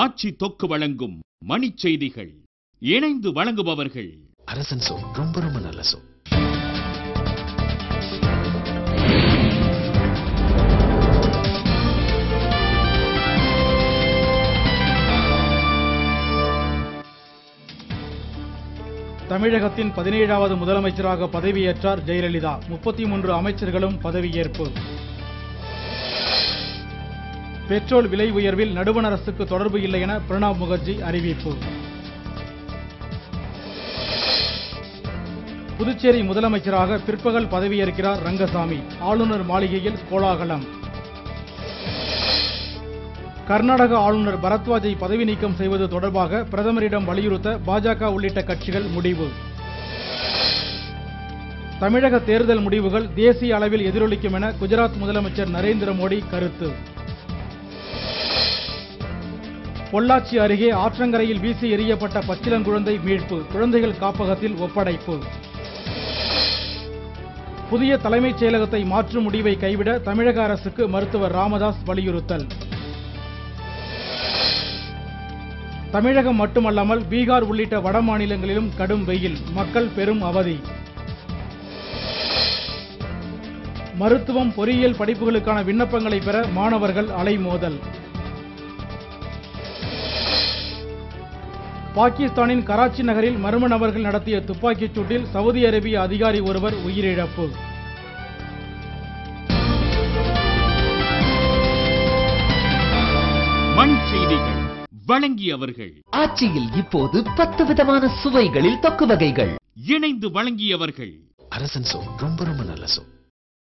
ஆட்சி தொக்கு வழங்கும் மணிச் செய்திகள். இணைந்து வழங்குபவர்கள் அரசன் சோ. ரொம்ப ரொம்ப நல்ல சோ. தமிழகத்தின் 17வது முதலமைச்சராக பதவியேற்றார் ஜெயலலிதா. 33 அமைச்சர்களும் பதவியேற்பு. பெட்ரோல் விலை உயர்வில் நடுவண் அரசுக்கு தொடர்பு இல்லை என பிரணாப் முகர்ஜி அறிவிப்பு. புதுச்சேரி முதலமைச்சராக பிற்பகல் பதவியேற்கிறார் ரங்கசாமி. ஆளுநர் மாளிகையில் கோலாகலம். கர்நாடக ஆளுநர் பரத்வாஜை பதவி நீக்கம் செய்வது தொடர்பாக பிரதமரிடம் வலியுறுத்த பாஜக உள்ளிட்ட கட்சிகள் முடிவு. தமிழக தேர்தல் முடிவுகள் தேசிய அளவில் எதிரொலிக்கும் என குஜராத் முதலமைச்சர் நரேந்திர மோடி கருத்து. பொள்ளாச்சி அருகே ஆற்றங்கரையில் வீசி எறியப்பட்ட பச்சிளங்குழந்தை மீட்பு. குழந்தைகள் காப்பகத்தில் ஒப்படைப்பு. புதிய தலைமைச் செயலகத்தை மாற்றும் முடிவை கைவிட தமிழக அரசுக்கு மருத்துவர் ராமதாஸ் வலியுறுத்தல். தமிழகம் மட்டுமல்லாமல் பீகார் உள்ளிட்ட வட மாநிலங்களிலும் கடும் வெயில். மக்கள் பெரும் அவதி. மருத்துவம், பொறியியல் படிப்புகளுக்கான விண்ணப்பங்களை பெற மாணவர்கள் அலைமோதல். பாகிஸ்தானின் கராச்சி நகரில் மர்ம நபர்கள் நடத்திய துப்பாக்கிச் சூட்டில் சவுதி அரேபிய அதிகாரி ஒருவர் உயிரிழப்பு. மணிச் செய்திகள் வழங்கியவர்கள். ஆட்சியில் இப்போது 10 விதமான சுவைகளில் தொக்கு வகைகள். இணைந்து வழங்கியவர்கள் அரசன் சோ. ரொம்ப ரொம்ப நல்ல சோ.